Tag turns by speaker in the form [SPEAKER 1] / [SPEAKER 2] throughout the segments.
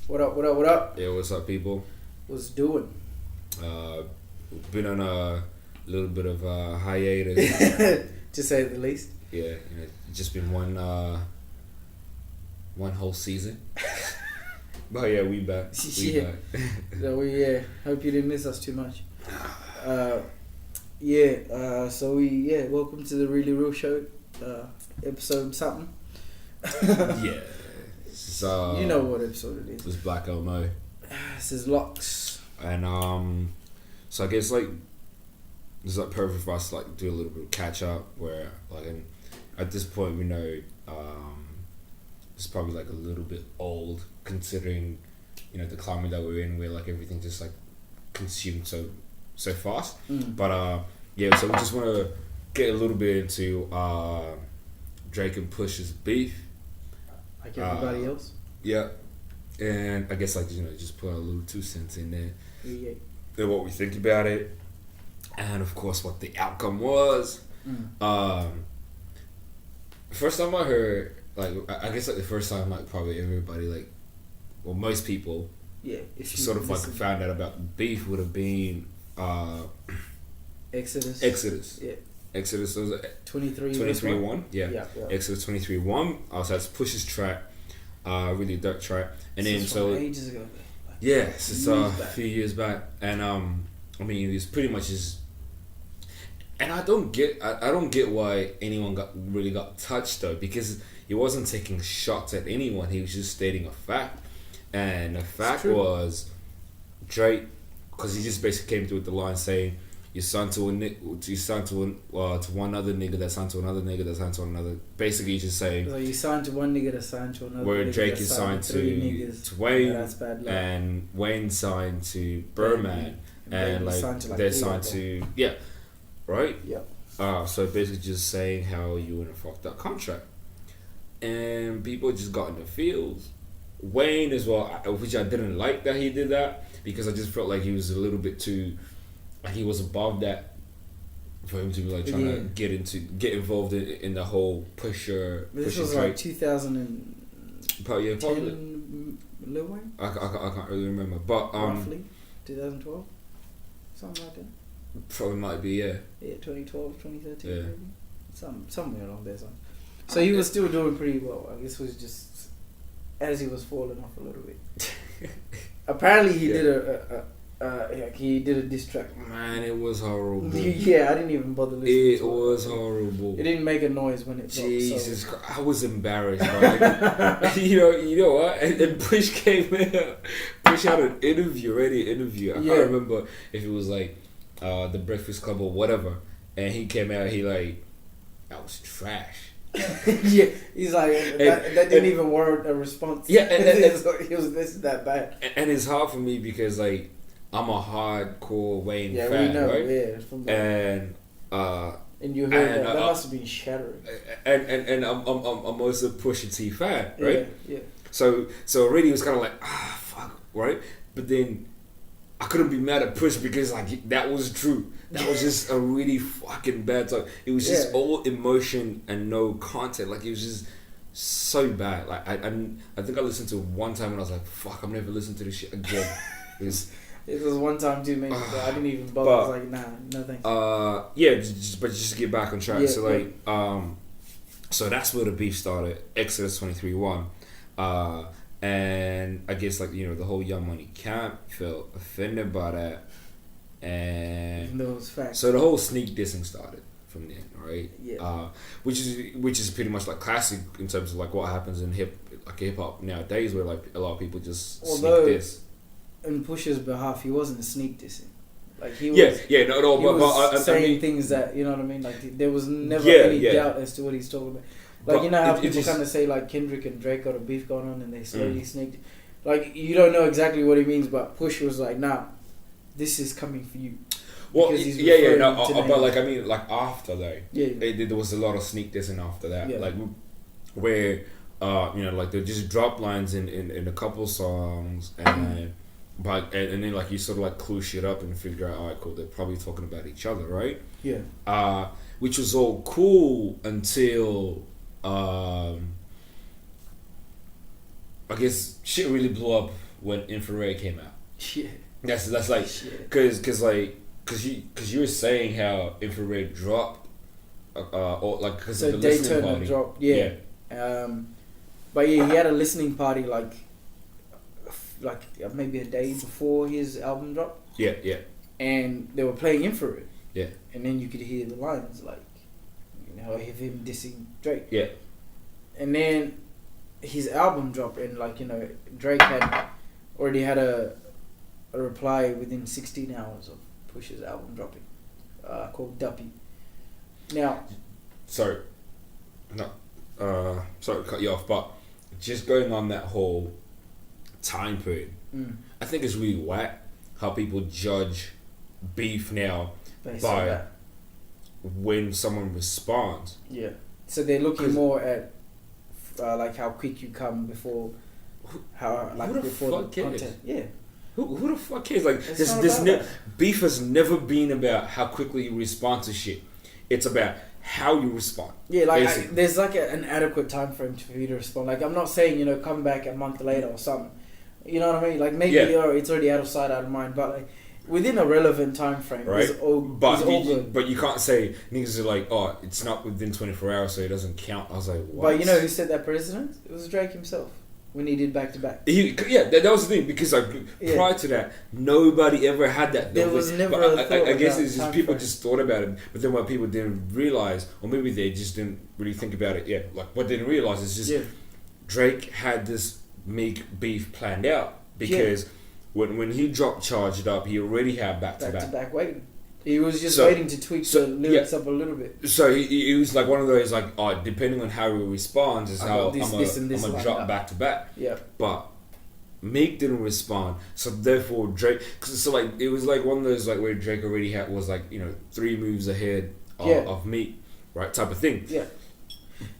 [SPEAKER 1] What up, what up, what up?
[SPEAKER 2] Yeah, what's up, people?
[SPEAKER 1] What's doing?
[SPEAKER 2] Been on a little bit of a hiatus.
[SPEAKER 1] To say the least.
[SPEAKER 2] Yeah, just been one whole season. But yeah, we back. We back.
[SPEAKER 1] So hope you didn't miss us too much. Welcome to the Really Real Show, episode something.
[SPEAKER 2] Yeah. So
[SPEAKER 1] you know what episode it is.
[SPEAKER 2] It's Black3lmo.
[SPEAKER 1] This is Locks.
[SPEAKER 2] And so I guess like this is like perfect for us to like do a little bit of catch up where like at this point we know it's probably like a little bit old considering, you know, the climate that we're in where like everything just like consumed so fast. But so we just want to get a little bit into Drake and Push's beef.
[SPEAKER 1] Like everybody else.
[SPEAKER 2] Yeah. And I guess like, you know, just put a little 2 cents in there.
[SPEAKER 1] Yeah.
[SPEAKER 2] And what we think about it. And of course what the outcome was. First time I heard, like, I guess like the first time like probably everybody like, well most people sort of like found out about the beef would have been
[SPEAKER 1] Exodus.
[SPEAKER 2] Yeah. Exodus was
[SPEAKER 1] 23-1.
[SPEAKER 2] Yeah. Exodus 23-1. Also that's Push's track, really dope track. And then so
[SPEAKER 1] ages ago.
[SPEAKER 2] Yes, it's a few years back. And I mean it's pretty much just, and I don't get why anyone really got touched though, because he wasn't taking shots at anyone. He was just stating a fact, and the fact was Drake, because he just basically came through with the line saying, "You signed to one other nigga that signed to another nigga that signed to another." Basically, just saying.
[SPEAKER 1] So you signed to one nigga that signed to another.
[SPEAKER 2] Where
[SPEAKER 1] nigga
[SPEAKER 2] Drake is signed to Wayne,
[SPEAKER 1] that's bad luck.
[SPEAKER 2] and Wayne signed to Birdman, and like they're signed to right?
[SPEAKER 1] Yeah.
[SPEAKER 2] So basically just saying how you in a fucked up contract. And people just got in the feels. Wayne as well, which I didn't like that he did that, because I just felt like he was a little bit too, like he was above that for him to be like trying to get involved in the whole Pusha.
[SPEAKER 1] This was
[SPEAKER 2] Drake.
[SPEAKER 1] like 2010.
[SPEAKER 2] Probably.
[SPEAKER 1] Lil Wayne?
[SPEAKER 2] I can't really remember, but
[SPEAKER 1] roughly 2012, something like that.
[SPEAKER 2] Probably might be, yeah.
[SPEAKER 1] Yeah, 2012, 2013,
[SPEAKER 2] yeah.
[SPEAKER 1] maybe. Somewhere along there. So he was still doing pretty well. I guess it was just as he was falling off a little bit. Apparently he did a diss track.
[SPEAKER 2] Man, it was horrible.
[SPEAKER 1] Yeah, I didn't even bother listening to it.
[SPEAKER 2] It was horrible.
[SPEAKER 1] It didn't make a noise when it dropped.
[SPEAKER 2] Jesus Christ, I was embarrassed, right? you know what? And Push came out. Push had an interview. I can't remember if it was like the Breakfast Club or whatever. And he came out, that was trash.
[SPEAKER 1] Yeah, he's like, that didn't even warrant a response.
[SPEAKER 2] Yeah,
[SPEAKER 1] this is that bad.
[SPEAKER 2] And it's hard for me because like I'm a hardcore Wayne fan,
[SPEAKER 1] we know,
[SPEAKER 2] right?
[SPEAKER 1] Yeah, and you heard that must have been shattering.
[SPEAKER 2] And I'm also a Pusha-T fan, right?
[SPEAKER 1] Yeah.
[SPEAKER 2] So already it was kind of like fuck, right? But then I couldn't be mad at Push because like that was true. That was just a really fucking bad song. It was just all emotion and no content. Like it was just so bad. Like I think I listened to it one time and I was like, fuck, I'm never listening to this shit again.
[SPEAKER 1] It was one time too many. I didn't even bother. I was like, nah, no thanks.
[SPEAKER 2] But just to get back on track. So like, so that's where the beef started. Exodus 23-1. And I guess like, you know, the whole Young Money camp felt offended by that, and
[SPEAKER 1] those facts.
[SPEAKER 2] So the whole sneak dissing started from then, right?
[SPEAKER 1] Yeah.
[SPEAKER 2] Which is pretty much like classic in terms of like what happens in hip hop nowadays, where like a lot of people just sneak diss.
[SPEAKER 1] In Push's behalf, he wasn't sneak dissing. Like he was.
[SPEAKER 2] But
[SPEAKER 1] saying things that, you know what I mean. Like there was never any doubt as to what he's talking about. Like, you know how people kind of say, like, Kendrick and Drake got a beef going on and they slowly sneaked. Like, you don't know exactly what he means, but Push was like, nah, this is coming for you.
[SPEAKER 2] Well, but, like, I mean, like, after, though. There was a lot of sneak dissing after that. Yeah. Like, where, you know, like, they just drop lines in a couple songs and then, like, you sort of, like, clue shit up and figure out, all right, cool, they're probably talking about each other, right?
[SPEAKER 1] Yeah.
[SPEAKER 2] Which was all cool until... I guess shit really blew up when Infrared came out.
[SPEAKER 1] Shit.
[SPEAKER 2] That's like because you were saying how Infrared dropped, or like because of the listening
[SPEAKER 1] Daytona
[SPEAKER 2] party.
[SPEAKER 1] dropped. Yeah. But yeah, he had a listening party like maybe a day before his album dropped.
[SPEAKER 2] Yeah, yeah.
[SPEAKER 1] And they were playing Infrared.
[SPEAKER 2] Yeah.
[SPEAKER 1] And then you could hear the lines like, of him dissing Drake.
[SPEAKER 2] Yeah.
[SPEAKER 1] And then his album dropped, and Drake had already had a reply within 16 hours of Push's album dropping, called Duppy. Now,
[SPEAKER 2] sorry to cut you off, but just going on that whole time period, I think it's really whack how people judge beef now by when someone responds.
[SPEAKER 1] Yeah. So they're looking more at how quick you come before before the content. Yeah.
[SPEAKER 2] Who the fuck cares? Like this beef has never been about how quickly you respond to shit. It's about how you respond.
[SPEAKER 1] Yeah, there's an adequate time frame for you to respond. Like, I'm not saying come back a month later or something. You know what I mean? Like, maybe it's already out of sight, out of mind. But like within a relevant time frame,
[SPEAKER 2] right?
[SPEAKER 1] Is all good.
[SPEAKER 2] But you can't say niggas are like, oh, it's not within 24 hours, so it doesn't count. I was like, what?
[SPEAKER 1] But you know who set that precedent? It was Drake himself when he did back to back.
[SPEAKER 2] That was the thing, because prior to that, nobody ever had that.
[SPEAKER 1] There was never.
[SPEAKER 2] I guess it's just people just thought about it, but then what people didn't realize, or maybe they just didn't really think about it. Yeah, like what they didn't realize is just Drake had this Meek beef planned out, because when he dropped Charged Up, he already had back to
[SPEAKER 1] back waiting. He was just waiting to tweak the lyrics up a little bit.
[SPEAKER 2] So he was like one of those depending on how he responds is how I'm gonna drop back to back.
[SPEAKER 1] Yeah.
[SPEAKER 2] But Meek didn't respond, so therefore Drake. It was like one of those where Drake already was 3 moves ahead of Meek, right, type of thing.
[SPEAKER 1] Yeah.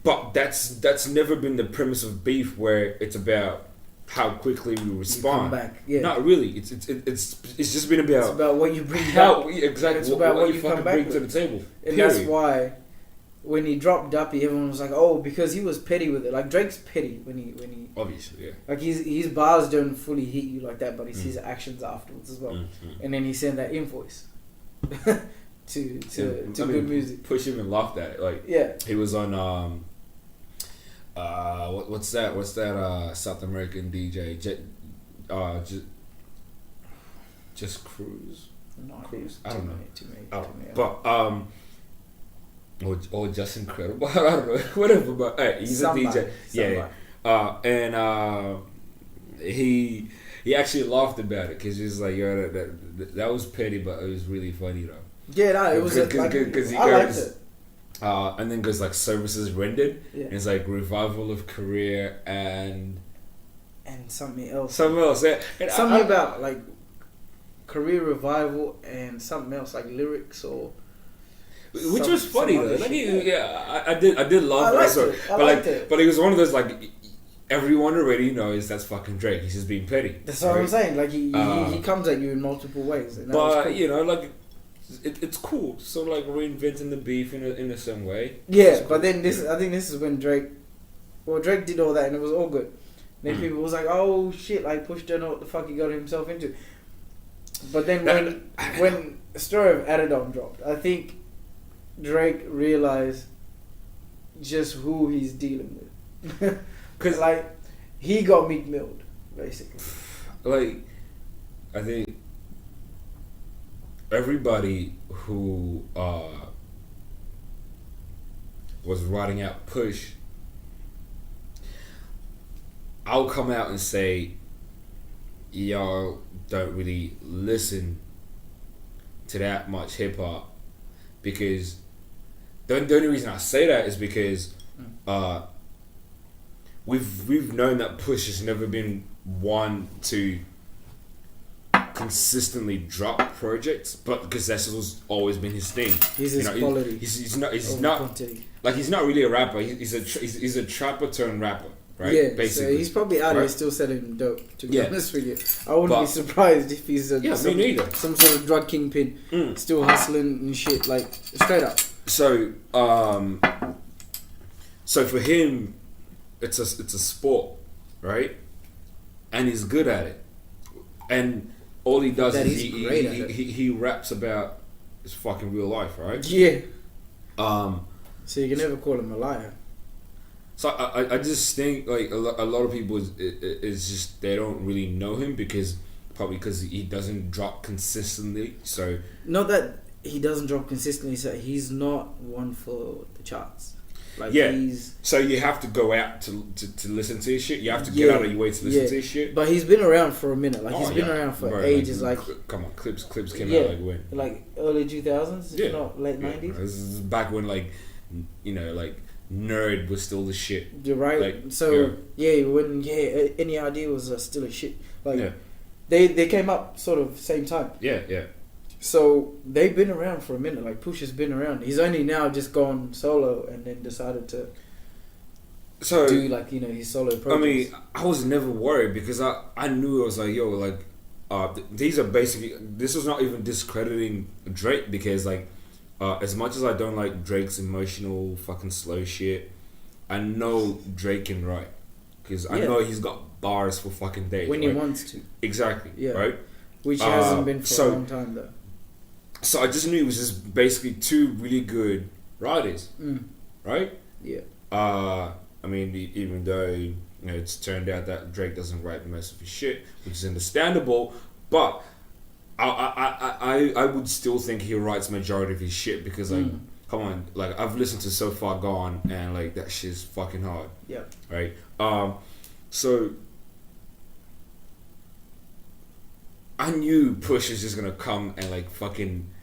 [SPEAKER 2] But that's never been the premise of beef, where it's about how quickly we respond.
[SPEAKER 1] You come back. Yeah.
[SPEAKER 2] Not really. It's just been about.
[SPEAKER 1] It's about what you bring
[SPEAKER 2] back.
[SPEAKER 1] Exactly. It's about what you come back
[SPEAKER 2] bring to the table.
[SPEAKER 1] And that's why when he dropped Duppy, everyone was like, "Oh, because he was petty with it." Like, Drake's petty when he.
[SPEAKER 2] Obviously, yeah.
[SPEAKER 1] Like, his bars don't fully hit you like that, but it's his actions afterwards as well.
[SPEAKER 2] Mm-hmm.
[SPEAKER 1] And then he sent that invoice to good music.
[SPEAKER 2] Push even laughed at it. He was on what's that South American DJ just Cruise?
[SPEAKER 1] No,
[SPEAKER 2] Cruise? I don't know.
[SPEAKER 1] Too many.
[SPEAKER 2] But or just Incredible. I don't know. Whatever. But hey, he's somebody, a DJ. Somebody. And he actually laughed about it, because he was like, "Yo, that was petty, but it was really funny though."
[SPEAKER 1] Yeah, no, it was
[SPEAKER 2] because he
[SPEAKER 1] liked it.
[SPEAKER 2] And then goes services rendered.
[SPEAKER 1] Yeah.
[SPEAKER 2] And it's revival of career and
[SPEAKER 1] something else.
[SPEAKER 2] Yeah. And
[SPEAKER 1] something about career revival and something else lyrics or.
[SPEAKER 2] Which was funny though. I did love it.
[SPEAKER 1] I liked it.
[SPEAKER 2] But it was one of those everyone already knows that's fucking Drake. He's just being petty.
[SPEAKER 1] That's what I'm saying. He comes at you in multiple ways. And
[SPEAKER 2] but cool. It's cool. So reinventing the beef in a some way.
[SPEAKER 1] Yeah, cool. But then I think this is when Drake did all that and it was all good. Then people was like, oh shit, Push don't know what the fuck he got himself into. But then when the story of Adidon dropped, I think Drake realized just who he's dealing with. Because he got Meek Milled, basically.
[SPEAKER 2] I think everybody who was writing out Push, I'll come out and say, y'all don't really listen to that much hip hop, because the only reason I say that is because we've known that Push has never been one to consistently drop projects, but because that's always been his thing.
[SPEAKER 1] His quality.
[SPEAKER 2] He's not really a rapper. He's a trapper turned rapper, right?
[SPEAKER 1] Yeah,
[SPEAKER 2] basically.
[SPEAKER 1] So he's probably out here still selling dope. To be honest with you, I wouldn't be surprised if he's
[SPEAKER 2] me neither.
[SPEAKER 1] Some sort of drug kingpin, still hustling and shit, straight up.
[SPEAKER 2] So for him, it's a sport, right? And he's good at it. and all he does
[SPEAKER 1] that
[SPEAKER 2] is he raps about his fucking real life, right?
[SPEAKER 1] Yeah. So you can never call him a liar.
[SPEAKER 2] So I just think like a lot of people is just they don't really know him because he doesn't drop consistently. So
[SPEAKER 1] not that he doesn't drop consistently, so he's not one for the charts. Like
[SPEAKER 2] so you have to go out to listen to his shit. You have to get out of your way to listen to his shit.
[SPEAKER 1] But he's been around for a minute. Like he's been around for ages. Like
[SPEAKER 2] come on, clips came out like when?
[SPEAKER 1] Like early 2000s, if not late 90s.
[SPEAKER 2] This is back when like like nerd was still the shit.
[SPEAKER 1] You're right. Like, so when any idea was still a shit. Like they came up sort of same time.
[SPEAKER 2] Yeah.
[SPEAKER 1] So they've been around for a minute. Like Pusha's been around. He's only now just gone solo and then decided to do like his solo projects.
[SPEAKER 2] I mean, I was never worried because I knew I was like these are basically, this was not even discrediting Drake because like as much as I don't like Drake's emotional fucking slow shit, I know Drake can write because I know he's got bars for fucking days
[SPEAKER 1] when he wants to.
[SPEAKER 2] Exactly. Right.
[SPEAKER 1] Which hasn't been for a long time though.
[SPEAKER 2] So I just knew it was just basically two really good writers, right?
[SPEAKER 1] Yeah.
[SPEAKER 2] I mean, even though it's turned out that Drake doesn't write most of his shit, which is understandable, but I would still think he writes majority of his shit because like, come on, like I've listened to So Far Gone and like that shit's fucking hard.
[SPEAKER 1] Yeah.
[SPEAKER 2] Right. So I knew Push is just gonna come and like fucking.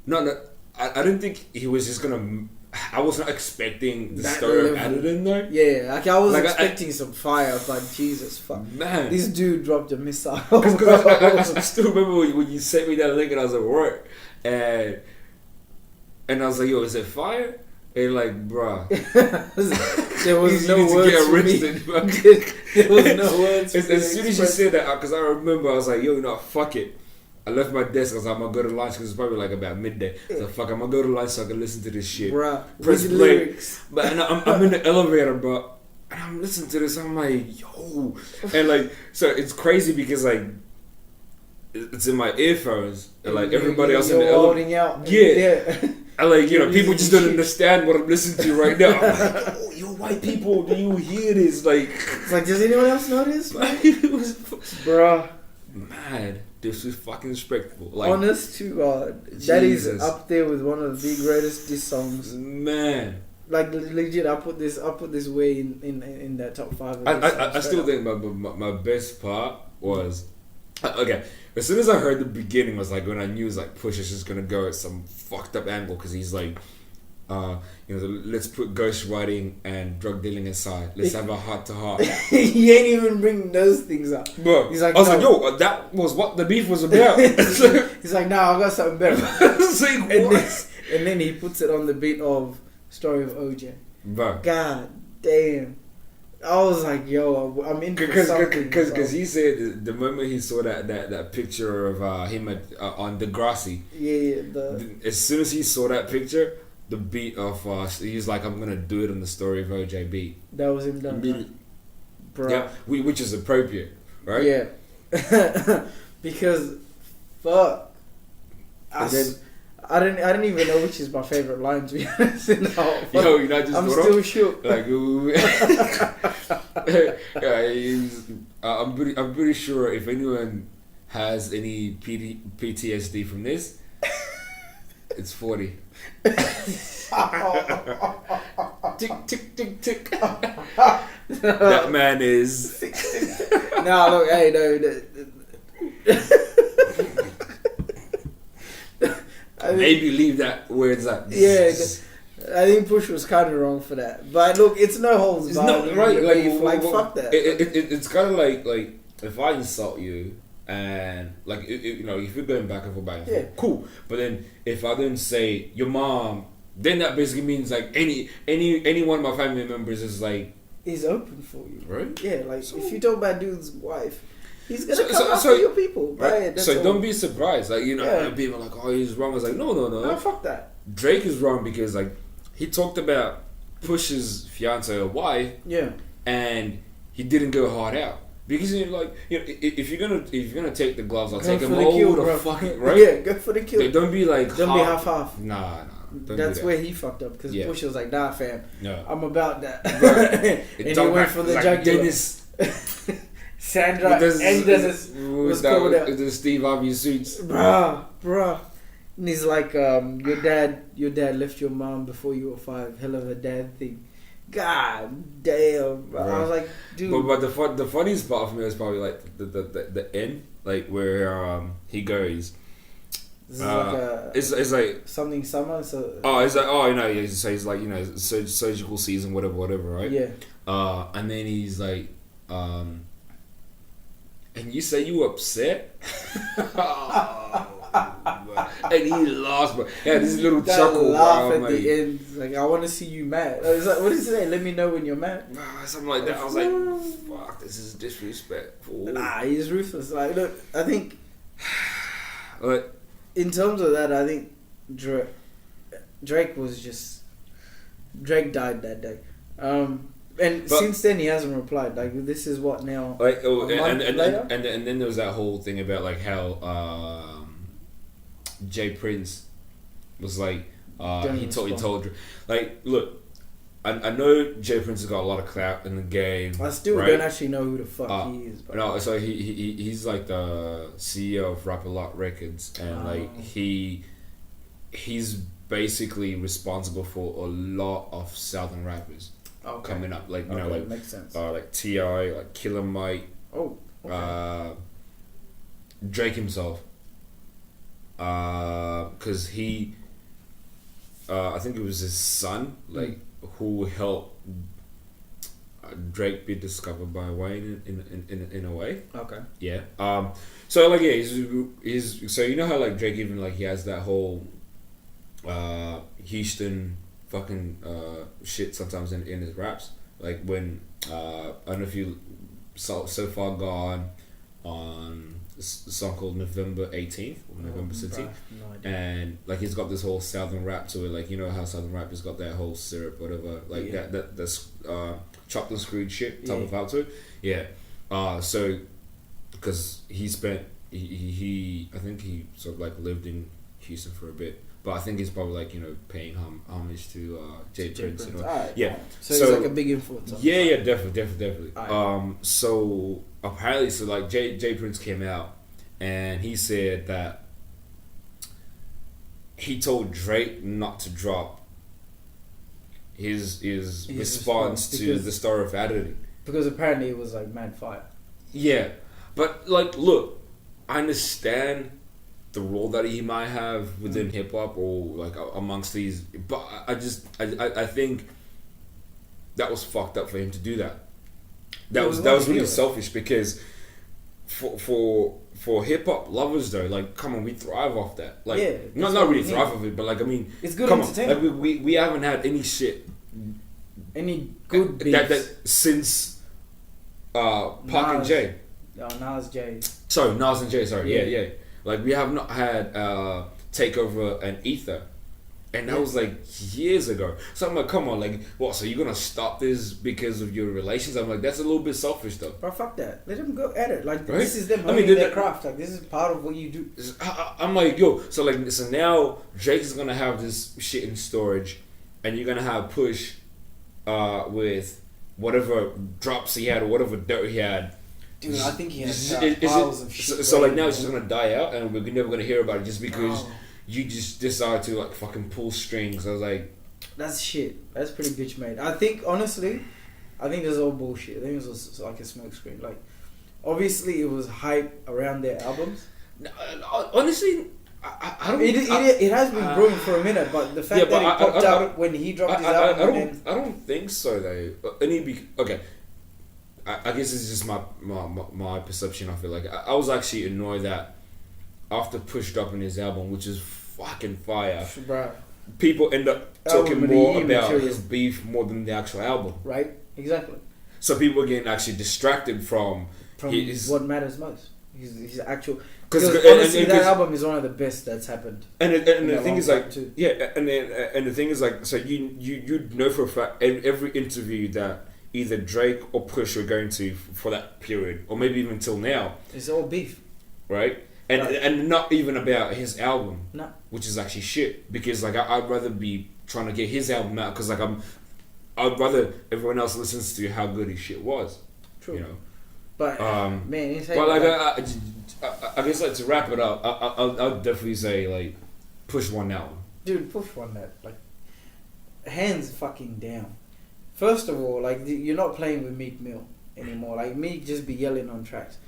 [SPEAKER 2] No, I didn't think he was just gonna. I was not expecting the story of Adidon though.
[SPEAKER 1] Yeah, like I was expecting some fire, but Jesus fuck,
[SPEAKER 2] man,
[SPEAKER 1] this dude dropped a missile.
[SPEAKER 2] I still remember when you sent me that link and I was at work, and I was like, yo, is it fire? And like, bruh,
[SPEAKER 1] there was no words for me. There was no words.
[SPEAKER 2] As soon as you said that, because I remember, I was like, yo, fuck it. I left my desk. I was like, I'm gonna go to lunch because it's probably like about midday. So fuck, I'm gonna go to lunch so I can listen to this shit.
[SPEAKER 1] Bruh,
[SPEAKER 2] press play. Lyrics. But and I'm in the elevator, bro, and I'm listening to this. I'm like, yo, and like, so it's crazy because like, it's in my earphones, and like everybody else in the elevator, and like people just don't understand what I'm listening to right now. I'm like, oh, you white people, do you hear this? Like,
[SPEAKER 1] it's like, does anyone else know this?
[SPEAKER 2] It was,
[SPEAKER 1] bruh,
[SPEAKER 2] man. This was fucking respectful. Like,
[SPEAKER 1] honest to God, Jesus. That is up there with one of the greatest diss songs.
[SPEAKER 2] Man,
[SPEAKER 1] like legit, I put this way in that top 5.
[SPEAKER 2] I still think my best part was okay. As soon as I heard the beginning, was like when I knew it was like Push is just gonna go at some fucked up angle because he's like, let's put ghostwriting and drug dealing aside. Let's have a heart to heart.
[SPEAKER 1] He ain't even bringing those things up.
[SPEAKER 2] Bro, he's like, I was like, yo, that was what the beef was about.
[SPEAKER 1] He's like, nah, I got something better.
[SPEAKER 2] Like,
[SPEAKER 1] and then he puts it on the beat of Story of OJ.
[SPEAKER 2] Bro.
[SPEAKER 1] God damn. I was like, yo, I'm in
[SPEAKER 2] because he said the moment he saw that picture of him on Degrassi.
[SPEAKER 1] Yeah.
[SPEAKER 2] As soon as he saw that picture, the beat of he's like, I'm gonna do it on the Story of OJ beat.
[SPEAKER 1] That was him done, right? Bro.
[SPEAKER 2] Yeah, which is appropriate, right?
[SPEAKER 1] Yeah. Because fuck, I didn't even know which is my favorite line, to be honest.
[SPEAKER 2] Yo, you know,
[SPEAKER 1] I'm still shook.
[SPEAKER 2] Like, I'm pretty sure if anyone has any PTSD from this, it's 40. Tick tick tick tick. That man is.
[SPEAKER 1] Nah, look, hey, no.
[SPEAKER 2] Maybe leave that where it's at.
[SPEAKER 1] Yeah, I think Push was kind of wrong for that. But look, it's no holds barred.
[SPEAKER 2] It's not right.
[SPEAKER 1] Like fuck that.
[SPEAKER 2] It's kind of like if I insult you and like if you're going back and forth, cool. But then if I then say your mom, then that basically means like any one of my family members is like
[SPEAKER 1] is open for you,
[SPEAKER 2] right?
[SPEAKER 1] Yeah, like if you talk about dude's wife. He's gonna come after your people, right?
[SPEAKER 2] So don't be surprised, like people are like, oh, he's wrong. It's like no,
[SPEAKER 1] fuck that.
[SPEAKER 2] Drake is wrong because like he talked about Push's fiance or wife,
[SPEAKER 1] yeah,
[SPEAKER 2] and he didn't go hard out. Because if you're gonna take the gloves, I'll take them
[SPEAKER 1] the
[SPEAKER 2] all
[SPEAKER 1] kill,
[SPEAKER 2] the
[SPEAKER 1] bro.
[SPEAKER 2] fucking right.
[SPEAKER 1] Yeah, go for the kill.
[SPEAKER 2] They don't be like
[SPEAKER 1] don't be half.
[SPEAKER 2] Nah.
[SPEAKER 1] That's where he fucked up because Pusha was like, nah, fam, I'm about that.
[SPEAKER 2] And
[SPEAKER 1] he went for the
[SPEAKER 2] like
[SPEAKER 1] jugular.
[SPEAKER 2] Dennis,
[SPEAKER 1] Sandra and Dennis was covered up.
[SPEAKER 2] The Steve Harvey suits,
[SPEAKER 1] bruh. And he's like, your dad left your mom before you were 5. Hell of a dad thing. God damn, bro. I was like, dude.
[SPEAKER 2] But the funniest part for me was probably like the end, like where he goes.
[SPEAKER 1] This is like
[SPEAKER 2] it's like
[SPEAKER 1] something summer. So
[SPEAKER 2] it's like so he's like surgical season whatever right?
[SPEAKER 1] Yeah.
[SPEAKER 2] And then he's like and you say you upset? And he laughs, but yeah, this little
[SPEAKER 1] that
[SPEAKER 2] chuckle.
[SPEAKER 1] Laugh at the end, like I want to see you mad. It's like, what is it? Let me know when you're mad.
[SPEAKER 2] Something like that. I was like, fuck, this is disrespectful.
[SPEAKER 1] Nah, he's ruthless. Like, look, I think,
[SPEAKER 2] like,
[SPEAKER 1] in terms of that, I think Drake died that day. But since then he hasn't replied. Like, this is what now?
[SPEAKER 2] Like,
[SPEAKER 1] and
[SPEAKER 2] then there was that whole thing about like how Jay Prince was like he told like, look, I know Jay Prince has got a lot of clout in the game.
[SPEAKER 1] I still don't actually know who the fuck he is. But
[SPEAKER 2] no, so he's like the CEO of Rap-A-Lot Records, and like he's basically responsible for a lot of Southern rappers coming up. Like like
[SPEAKER 1] makes sense.
[SPEAKER 2] Like T.I., like Killer Mike. Drake himself. Because he, I think it was his son, like who helped Drake be discovered by Wayne in a way.
[SPEAKER 1] Okay.
[SPEAKER 2] Yeah. So like he's so you know how like Drake even like he has that whole Houston fucking shit sometimes in his raps, like when I don't know if you saw So Far Gone on a song called November 18th or November 17th, and like he's got this whole Southern rap to it, like you know how Southern rap has got that whole syrup whatever, like that's chopped and screwed shit type of vibe to it. So because he spent he I think he sort of like lived in Houston for a bit, but I think he's probably like paying homage to Jay Prince.
[SPEAKER 1] So he's like a big influence.
[SPEAKER 2] Definitely. So apparently, so like Jay Prince came out and he said that he told Drake not to drop his response to the story of editing
[SPEAKER 1] because apparently it was like mad fire.
[SPEAKER 2] Yeah, but like, look, I understand the role that he might have within hip hop or like amongst these, but I think that was fucked up for him to do that. That was really selfish because for hip hop lovers though, like come on, we thrive off that. Like not really thrive off it, but like I mean,
[SPEAKER 1] it's good entertainment.
[SPEAKER 2] Like we haven't had any shit,
[SPEAKER 1] any good
[SPEAKER 2] that since Pac and Jay.
[SPEAKER 1] Nas and Jay.
[SPEAKER 2] Sorry, yeah. Like we have not had Takeover and Ether, and that was like years ago. So I'm like, come on, like what? So you're gonna stop this because of your relations? I'm like, that's a little bit selfish though.
[SPEAKER 1] Bro, fuck that. Let them go at it. Like
[SPEAKER 2] right?
[SPEAKER 1] This is them honing their craft. Like this is part of what you do.
[SPEAKER 2] I'm like, yo. So now Drake is gonna have this shit in storage, and you're gonna have Push, with whatever drops he had or whatever dirt he had.
[SPEAKER 1] Dude, I think he has piles of shit.
[SPEAKER 2] So like now it's just gonna die out, and we're never gonna hear about it just because you just decide to like fucking pull strings. I was like,
[SPEAKER 1] that's shit. That's pretty bitch made. I think honestly, this is all bullshit. I think it was like a smokescreen. Like, obviously it was hype around their albums.
[SPEAKER 2] Honestly, I don't.
[SPEAKER 1] It has been brewing for a minute, but the fact that it popped out when he dropped his album,
[SPEAKER 2] I don't think so though. Okay. I guess it's just my perception of it. Like I was actually annoyed that after Push dropping his album, which is fucking fire,
[SPEAKER 1] bruh,
[SPEAKER 2] people end up talking more about his beef more than the actual album.
[SPEAKER 1] Right? Exactly.
[SPEAKER 2] So people are getting actually distracted from
[SPEAKER 1] what matters most. His actual. Because honestly, that album is one of the best that's happened.
[SPEAKER 2] And the thing is like, and the thing is like, so you know for a fact every interview that either Drake or Push were going to for that period, or maybe even till now.
[SPEAKER 1] It's all beef,
[SPEAKER 2] right? And not even about his album,
[SPEAKER 1] no.
[SPEAKER 2] Which is actually shit. Because like I'd rather be trying to get his album out because like I'd rather everyone else listens to how good his shit was.
[SPEAKER 1] True.
[SPEAKER 2] You know.
[SPEAKER 1] But man,
[SPEAKER 2] but like I guess like to wrap it up, I'll definitely say like Push one album.
[SPEAKER 1] Dude, Push one that like hands fucking down. First of all, like you're not playing with Meek Mill anymore. Like Meek just be yelling on tracks.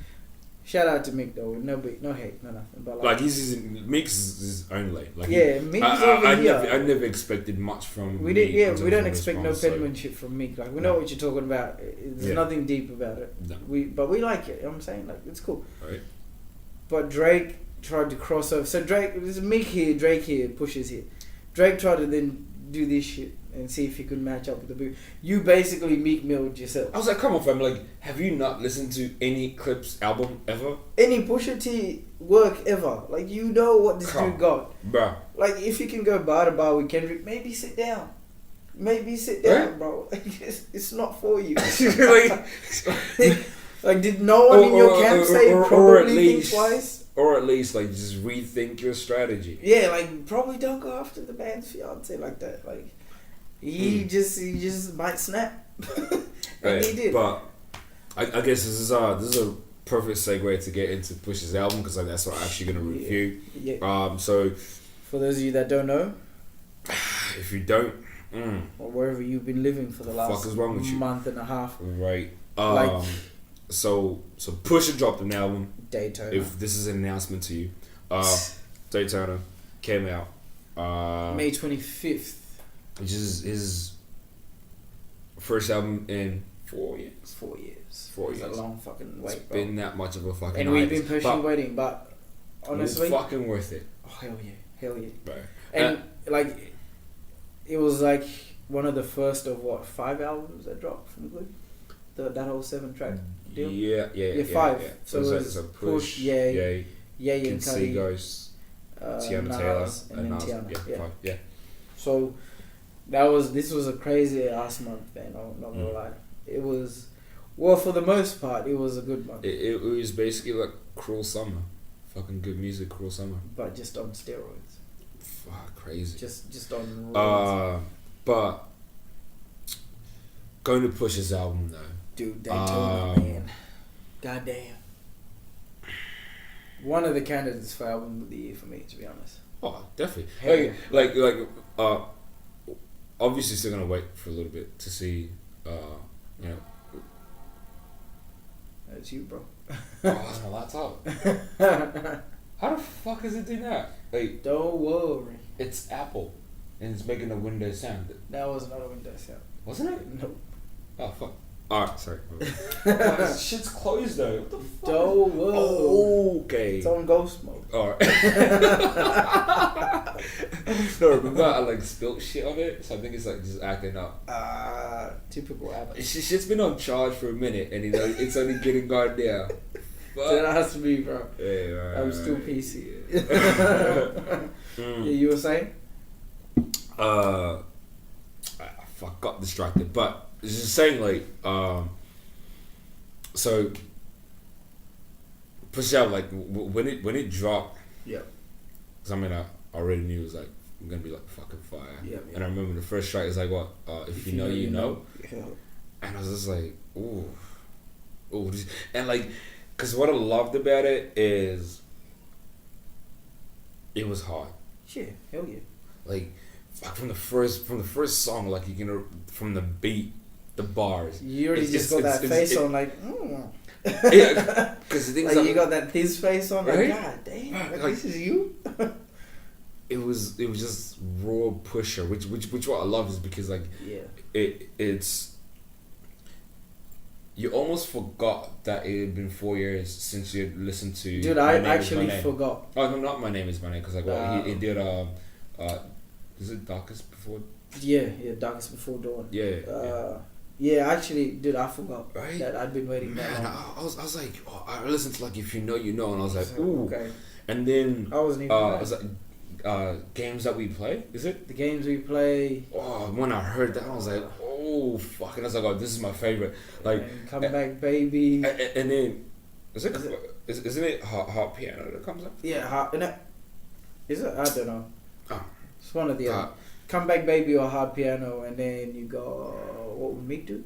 [SPEAKER 1] Shout out to Meek though, no hate, no nothing. But
[SPEAKER 2] like Meek's his own lane. Like
[SPEAKER 1] Meek's over here.
[SPEAKER 2] I never expected much from.
[SPEAKER 1] We did, yeah. We don't expect no penmanship from Meek. Like we know what you're talking about. There's nothing deep about it. No. But we like it. You know what I'm saying, like it's cool.
[SPEAKER 2] Right.
[SPEAKER 1] But Drake tried to cross over. So Drake, there's Meek here, Drake here, Pusha's here. Drake tried to then do this shit and see if he could match up with the boot. You basically Meek Milled yourself.
[SPEAKER 2] I was like, come on, fam. Like, have you not listened to any Clips album ever?
[SPEAKER 1] Any Pusha-T work ever? Like, you know what this dude got.
[SPEAKER 2] Bruh.
[SPEAKER 1] Like, if you can go bar to bar with Kendrick, maybe sit down. Maybe sit down, right? Bro. Like, it's not for you. like, did no one in your camp say probably think twice?
[SPEAKER 2] Or at least, like, just rethink your strategy.
[SPEAKER 1] Yeah, like, probably don't go after the band's fiance like that. Like, he just might snap. And he did.
[SPEAKER 2] But I guess this is a perfect segue to get into Push's album because like, that's what I'm actually going to review.
[SPEAKER 1] Yeah.
[SPEAKER 2] So,
[SPEAKER 1] for those of you that don't know,
[SPEAKER 2] if you don't,
[SPEAKER 1] or wherever you've been living for the last month and a half,
[SPEAKER 2] right? So Pusha dropped an album.
[SPEAKER 1] Daytona.
[SPEAKER 2] If this is an announcement to you, Daytona came out
[SPEAKER 1] May 25th,
[SPEAKER 2] which is his first album in 4 years.
[SPEAKER 1] 4 years.
[SPEAKER 2] 4 years.
[SPEAKER 1] It's a long fucking wait.
[SPEAKER 2] It's been that much of a fucking.
[SPEAKER 1] And we've been pushing waiting, but honestly,
[SPEAKER 2] it's fucking worth it.
[SPEAKER 1] Oh hell yeah,
[SPEAKER 2] Right.
[SPEAKER 1] And like, it was like one of the first of 5 albums that dropped from Good. That whole 7-track deal.
[SPEAKER 2] Yeah.
[SPEAKER 1] 5.
[SPEAKER 2] Yeah.
[SPEAKER 1] So it was Push, Ye, and Cudi,
[SPEAKER 2] Ghost, Tiana
[SPEAKER 1] Nas,
[SPEAKER 2] Taylor,
[SPEAKER 1] and then
[SPEAKER 2] Nas.
[SPEAKER 1] Tiana.
[SPEAKER 2] Yeah.
[SPEAKER 1] So this was a crazy ass month, man. I'm not gonna lie. It was, well, for the most part, it was a good month.
[SPEAKER 2] It was basically like Cruel Summer, fucking good music, Cruel Summer,
[SPEAKER 1] but just on steroids.
[SPEAKER 2] Fuck, crazy.
[SPEAKER 1] Just on roids.
[SPEAKER 2] But going to Push's album though.
[SPEAKER 1] Dude, Daytona, man. Goddamn. One of the candidates for album of the year for me, to be honest.
[SPEAKER 2] Oh, definitely. Like, obviously still gonna wait for a little bit to see, you know.
[SPEAKER 1] That's you, bro.
[SPEAKER 2] Oh, that's my laptop. How the fuck is it doing that? Like,
[SPEAKER 1] don't worry.
[SPEAKER 2] It's Apple, and it's making a Windows sound.
[SPEAKER 1] That was not a Windows sound.
[SPEAKER 2] Wasn't it?
[SPEAKER 1] Nope.
[SPEAKER 2] Oh fuck. Alright, sorry. This shit's closed though. What the fuck?
[SPEAKER 1] Don't worry.
[SPEAKER 2] Oh, okay.
[SPEAKER 1] It's on ghost mode.
[SPEAKER 2] Alright. No, remember I like spilt shit on it, so I think it's like just acting up.
[SPEAKER 1] Typical Apple.
[SPEAKER 2] Shit's been on charge for a minute, and it's only getting gone down.
[SPEAKER 1] That has to be, bro.
[SPEAKER 2] Yeah, right,
[SPEAKER 1] I'm still PC. Yeah, you were saying?
[SPEAKER 2] I got distracted, but it's just saying like, so Push Out like when it dropped.
[SPEAKER 1] Yeah.
[SPEAKER 2] Cause I mean I already knew it was like gonna be like fucking fire.
[SPEAKER 1] Yeah.
[SPEAKER 2] And I remember the first track is like what if you know you know.
[SPEAKER 1] Yeah.
[SPEAKER 2] And I was just like ooh, and like, cause what I loved about it is it was hard.
[SPEAKER 1] Yeah, hell yeah.
[SPEAKER 2] Like from the first song, like you can from the beat, the bars.
[SPEAKER 1] You already just got that face on, like.
[SPEAKER 2] Yeah, because the thing
[SPEAKER 1] like you got that his face on, like
[SPEAKER 2] right?
[SPEAKER 1] God damn, like, this is you.
[SPEAKER 2] It was just raw Pusher, which what I love is because like it's you almost forgot that it had been 4 years since you had listened to.
[SPEAKER 1] Dude, I actually forgot.
[SPEAKER 2] Oh no, not My Name Is My Name, because like what he did is it Darkest Before?
[SPEAKER 1] Yeah, Darkest Before Dawn. Yeah, actually, dude, I forgot that I'd been waiting that long.
[SPEAKER 2] I was like, I listened to like If You Know You Know, and I was like, ooh. Okay. And then
[SPEAKER 1] I wasn't even.
[SPEAKER 2] I was like, Games That We Play, is it?
[SPEAKER 1] The Games We Play.
[SPEAKER 2] Oh, when I heard that, I was like, oh. oh fuck, and I was like, oh, this is my favorite. Like,
[SPEAKER 1] and Come Back Baby.
[SPEAKER 2] And then isn't it Hot Piano that comes up?
[SPEAKER 1] Yeah, Hot. Is it? I don't know.
[SPEAKER 2] Oh.
[SPEAKER 1] It's one of the other. Come Back Baby or Hard Piano, and then you go, what would Meek do?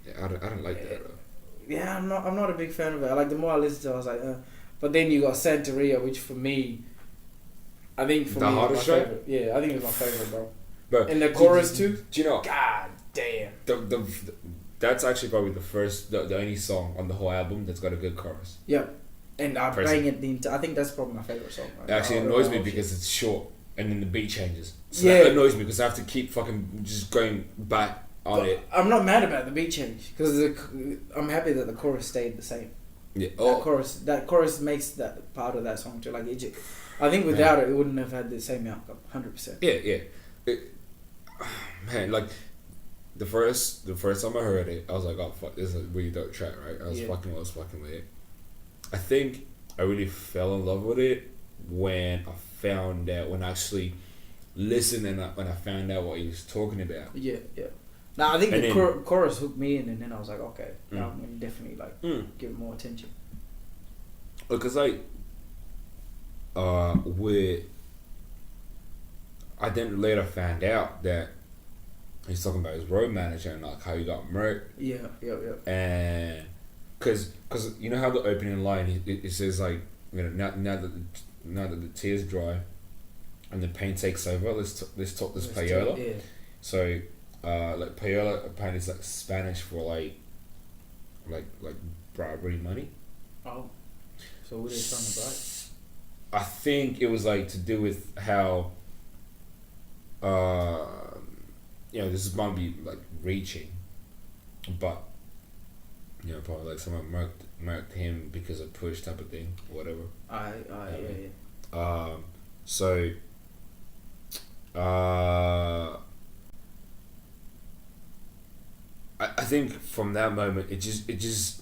[SPEAKER 2] Yeah, I don't like that though.
[SPEAKER 1] Yeah, I'm not a big fan of it. Like, the more I listen to it, I was like, But then you got Santeria, which for me, I think for me, is my favorite. Yeah, I think it's my favorite, bro. And the chorus too.
[SPEAKER 2] Do you know?
[SPEAKER 1] God damn.
[SPEAKER 2] That's actually probably the only song on the whole album that's got a good chorus.
[SPEAKER 1] Yeah, and I bang it I think that's probably my favorite song.
[SPEAKER 2] It actually annoys me because it's short and then the beat changes. So that annoys me because I have to keep fucking just going back on it.
[SPEAKER 1] I'm not mad about the beat change because I'm happy that the chorus stayed the same.
[SPEAKER 2] Yeah.
[SPEAKER 1] That chorus makes that part of that song too. Like I think without it wouldn't have had the same outcome. 100%.
[SPEAKER 2] Yeah. Man, like the first time I heard it, I was like, oh fuck, this is a really dope track, right? I was fucking with it. I think I really fell in love with it when I actually listened and when I found out what he was talking about.
[SPEAKER 1] Yeah. Now I think the chorus hooked me in, and then I was like, okay, now I'm gonna definitely give it more attention.
[SPEAKER 2] Because I then later found out that he's talking about his road manager and like how he got murked.
[SPEAKER 1] Yeah.
[SPEAKER 2] And because you know how the opening line it says like, you know, now that the tears dry and the pain takes over, let's talk this payola.
[SPEAKER 1] Yeah.
[SPEAKER 2] So like payola apparently is like Spanish for like bribery money. Oh,
[SPEAKER 1] so what are they trying to bribe?
[SPEAKER 2] I think it was like to do with how you know, this is gonna be like reaching, but you know, probably like someone marked him because of push type of thing, whatever.
[SPEAKER 1] Yeah.
[SPEAKER 2] So I think from that moment it just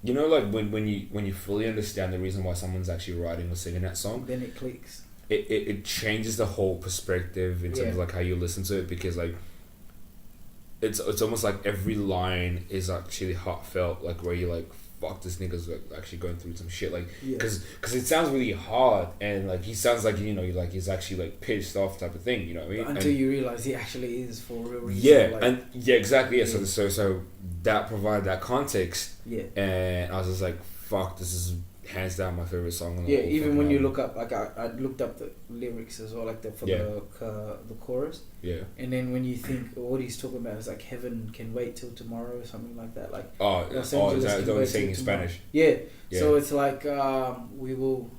[SPEAKER 2] you know, like when you fully understand the reason why someone's actually writing or singing that song,
[SPEAKER 1] then it clicks.
[SPEAKER 2] It changes the whole perspective in terms of like how you listen to it, because like it's almost like every line is actually heartfelt, like where you're like, fuck, this nigga's like actually going through some shit, like because it sounds really hard, and like he sounds like, you know, like he's actually like pissed off type of thing, you know what I mean?
[SPEAKER 1] Until you realize he actually is for real reason.
[SPEAKER 2] Yeah,
[SPEAKER 1] like,
[SPEAKER 2] and exactly. Yeah. So that provided that context.
[SPEAKER 1] Yeah.
[SPEAKER 2] And I was just like, fuck, this is hands down my favorite song. On the whole
[SPEAKER 1] even when
[SPEAKER 2] album.
[SPEAKER 1] you look up, like I looked up the lyrics as well, like the chorus.
[SPEAKER 2] Yeah.
[SPEAKER 1] And then when you think what he's talking about is like heaven can wait till tomorrow or something like that. Like
[SPEAKER 2] Los Angeles is that saying in Spanish?
[SPEAKER 1] Yeah. So it's like we will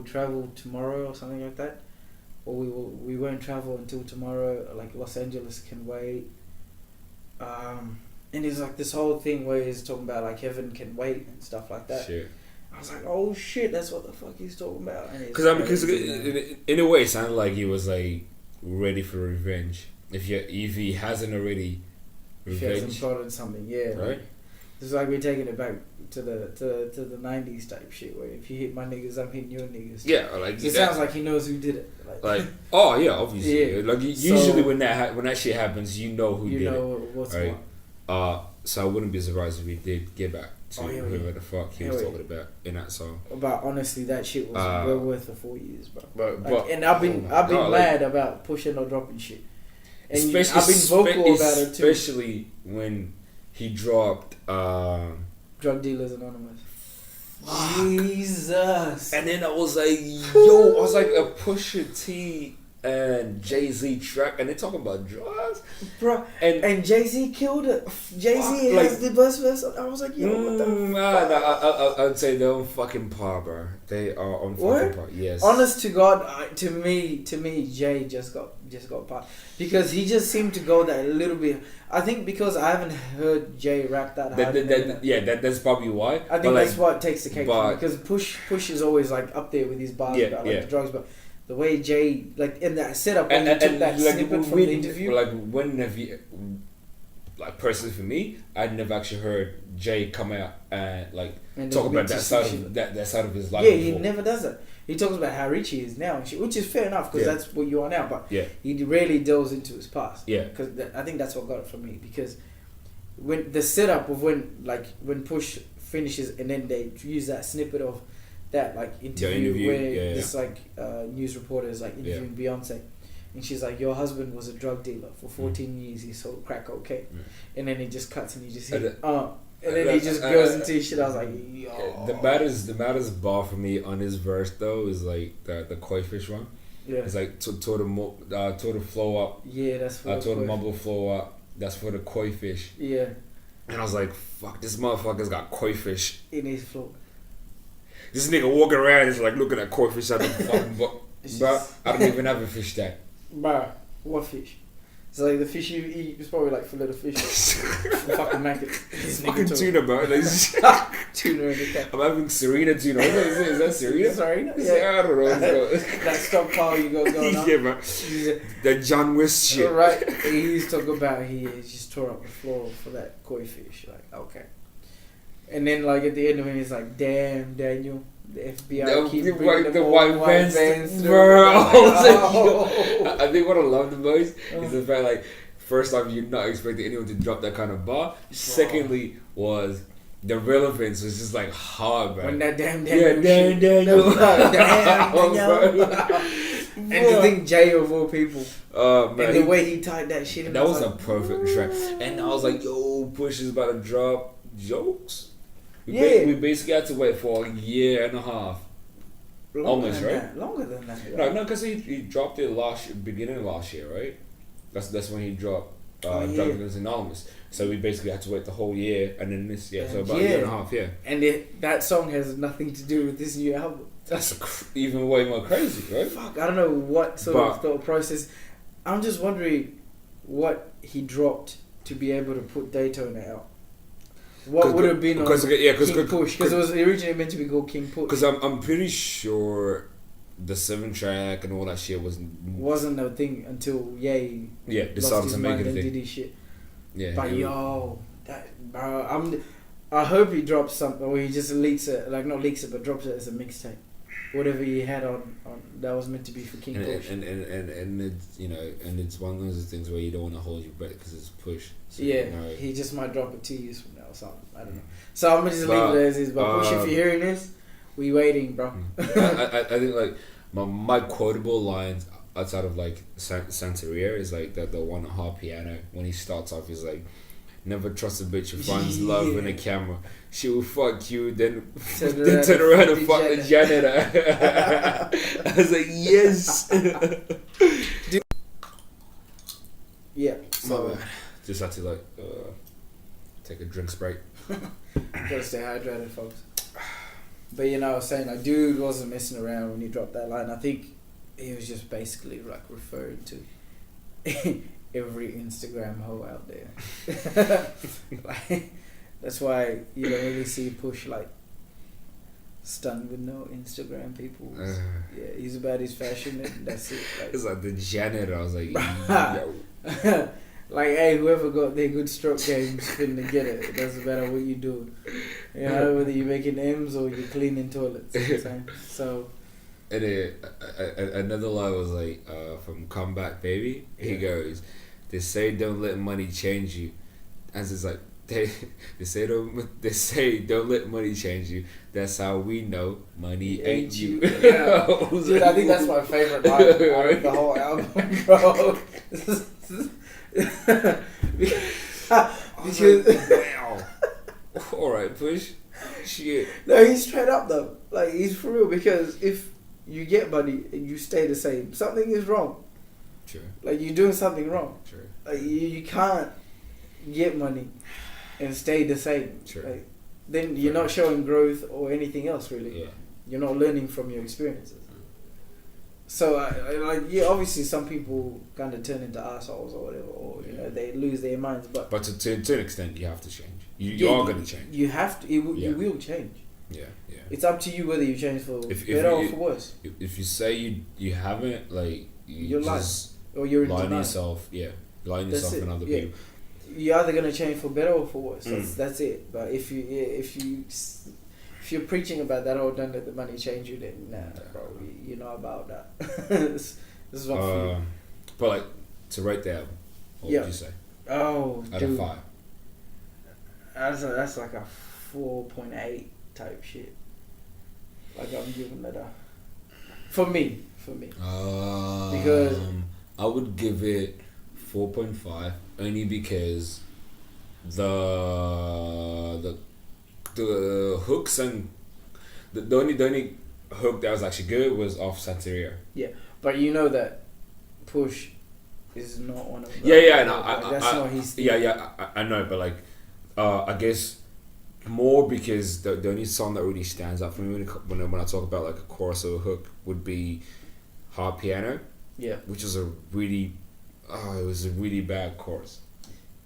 [SPEAKER 1] travel tomorrow or something like that, or we won't travel until tomorrow. Like Los Angeles can wait. And it's like this whole thing where he's talking about like heaven can wait and stuff like that. Shit. I was like, oh shit, that's what the fuck he's talking about.
[SPEAKER 2] Because in a way, it sounded like he was like ready for revenge. If he hasn't already,
[SPEAKER 1] revenge. If he hasn't plotted something, yeah.
[SPEAKER 2] Right.
[SPEAKER 1] It's like we're taking it back to the 90s type shit, where if you hit my niggas, I'm hitting your niggas.
[SPEAKER 2] Yeah, like
[SPEAKER 1] it sounds like he knows who did it.
[SPEAKER 2] Like oh yeah, obviously. Yeah. Like usually when that shit happens, you know who did it. You know what's right? What. So I wouldn't be surprised if we did get back to whoever the fuck he was talking about in that song.
[SPEAKER 1] But honestly, that shit was well worth the 4 years, bro. And I've been mad about pushing or dropping shit. And I've been vocal about it too.
[SPEAKER 2] Especially when he dropped
[SPEAKER 1] Drug Dealers Anonymous. Jesus.
[SPEAKER 2] And then I was like, yo, I was like a Pusha-T and Jay-Z track, and they're talking about drugs,
[SPEAKER 1] bro. And Jay-Z killed it. Jay-Z has the best verse. I was like, yo, what the fuck?
[SPEAKER 2] I'd say they're on fucking par, bro. They are on fucking par. Yes.
[SPEAKER 1] Honest to God, to me, Jay just got par, because he just seemed to go that little bit. I think because I haven't heard Jay rap that hard.
[SPEAKER 2] That's probably why.
[SPEAKER 1] I think that's what takes the cake for me, because Push is always like up there with his bars about like the drugs, but the way Jay, like in that setup, when he took that snippet from the interview.
[SPEAKER 2] Like, when have you, like personally for me, I'd never actually heard Jay come out and talk about that side of his life.
[SPEAKER 1] Yeah,
[SPEAKER 2] before.
[SPEAKER 1] he never does that. He talks about how rich he is now, and shit, which is fair enough because that's what you are now. But he rarely delves into his past. Yeah, because I think that's what got it for me. Because when the setup of when Push finishes and then they use that snippet of that interview where this news reporter is interviewing Beyonce. And she's like, your husband was a drug dealer for 14 years. He sold crack cocaine. And then it just cuts and you just hear, and then he just goes into his shit. I was like, yo.
[SPEAKER 2] The maddest bar for me on his verse, though, is the koi fish one. Yeah. It's tore the flow up. Yeah, that's for the the mumble flow up. That's for the koi fish. Yeah. And I was like, fuck, this motherfucker's got koi fish
[SPEAKER 1] in his flow.
[SPEAKER 2] This nigga walking around is looking at koi fish out of the fucking book. Bro, I don't even have a fish tank.
[SPEAKER 1] Bruh, what fish? It's the fish you eat is probably fillet of fish. Fucking maggot.
[SPEAKER 2] Fucking tuna, bro.
[SPEAKER 1] Tuna in the cat.
[SPEAKER 2] I'm having Serena tuna. Is that Serena?
[SPEAKER 1] Serena?
[SPEAKER 2] Yeah, I don't know.
[SPEAKER 1] That stockpile you got going on.
[SPEAKER 2] Yeah, bro. That John West shit.
[SPEAKER 1] Right. He used to talk about he just tore up the floor for that koi fish. Okay. And then at the end of it, he's like, damn, Daniel. The FBI keep bringing the white vans
[SPEAKER 2] bro. I think what I love the most is the fact first off, you're not expecting anyone to drop that kind of bar. Secondly was the relevance was just hard, bro.
[SPEAKER 1] When that damn Daniel and to think Jay of all people. Man. And the way he tied that shit in.
[SPEAKER 2] That was a perfect track. And I was like, yo, Push is about to drop jokes. We basically had to wait for a year and a half. Almost, right?
[SPEAKER 1] Longer than that.
[SPEAKER 2] Yeah. No, because he dropped it beginning of last year, right? That's when he dropped Dragons Anonymous. So we basically had to wait the whole year, and then this year, so about a year and a half, yeah.
[SPEAKER 1] And that song has nothing to do with this new album.
[SPEAKER 2] That's even way more crazy, right?
[SPEAKER 1] Fuck, I don't know what sort of thought process. I'm just wondering what he dropped to be able to put Daytona out. What would have been on King Push? Because it was originally meant to be called King Push.
[SPEAKER 2] Because I'm pretty sure the 7-track and all that shit
[SPEAKER 1] wasn't a thing until Ye
[SPEAKER 2] decided to make it a thing.
[SPEAKER 1] Did his shit. Yeah, but I hope he drops something, or he just leaks it, not leaks it, but drops it as a mixtape. Whatever he had on that was meant to be for King Push.
[SPEAKER 2] And it's and it's one of those things where you don't want to hold your breath because it's Push. So
[SPEAKER 1] he just might drop it 2 years from now or something. I don't know. So I'm gonna just leave it as is. But Push, if you're hearing this, we waiting, bro.
[SPEAKER 2] I think my quotable lines outside of Santeria is the one hard piano when he starts off. He's like, never trust a bitch who finds love in a camera. She will fuck you, then turn around and fuck the janitor. I was like, yes.
[SPEAKER 1] Yeah. So
[SPEAKER 2] just had to take a drink break.
[SPEAKER 1] Gotta stay hydrated, folks. But I was saying dude wasn't messing around when he dropped that line. I think he was just basically referring to every Instagram hoe out there. That's why you don't really see Push stunned with no Instagram people. Yeah, he's about his fashion and that's it.
[SPEAKER 2] It's the janitor. I was like, yo.
[SPEAKER 1] Hey, whoever got their good stroke games finna get it. It doesn't matter what you do. Whether you're making M's or you're cleaning toilets. You know what I'm saying? So.
[SPEAKER 2] And another line was from Comeback Baby. He goes, they say don't let money change you. And it's they say don't let money change you. That's how we know money ain't you.
[SPEAKER 1] Yeah. Dude, I think that's my favorite line out of the whole album, bro. Because
[SPEAKER 2] wow. Alright, Push. Shit.
[SPEAKER 1] No, he's straight up though. He's for real, because if you get money and you stay the same, something is wrong.
[SPEAKER 2] Sure.
[SPEAKER 1] You're doing something wrong.
[SPEAKER 2] Sure.
[SPEAKER 1] You can't get money and stay the same.
[SPEAKER 2] Sure.
[SPEAKER 1] Then you're not showing growth or anything else really.
[SPEAKER 2] Yeah.
[SPEAKER 1] You're not learning from your experiences. So obviously some people kind of turn into assholes or whatever, or they lose their minds. But
[SPEAKER 2] to an extent, you have to change. You are going to change.
[SPEAKER 1] You have to. You will change.
[SPEAKER 2] Yeah.
[SPEAKER 1] It's up to you whether you change for better or for worse.
[SPEAKER 2] If you say you haven't,
[SPEAKER 1] you're
[SPEAKER 2] just
[SPEAKER 1] lying, or you're
[SPEAKER 2] lying to yourself. Yeah, lying to yourself and other people.
[SPEAKER 1] you're either gonna change for better or for worse. That's it. But if you're preaching about that, oh, don't let the money change you, then nah, bro, you're not about that. This is not for you.
[SPEAKER 2] But like to rate the album, what would you say?
[SPEAKER 1] Oh,
[SPEAKER 2] out of 5.
[SPEAKER 1] That's like a 4.8 type shit. Like I'm giving it a for me. Because
[SPEAKER 2] I would give it 4.5 only because the hooks and the only hook that was actually good was off Santeria.
[SPEAKER 1] Yeah, but you know that Push is not one of them.
[SPEAKER 2] Yeah, no,
[SPEAKER 1] that's not his thing.
[SPEAKER 2] I know, but like, I guess more because the only song that really stands out for me when I talk about like a chorus or a hook would be Hard Piano.
[SPEAKER 1] Yeah.
[SPEAKER 2] Which is it was a really bad chorus.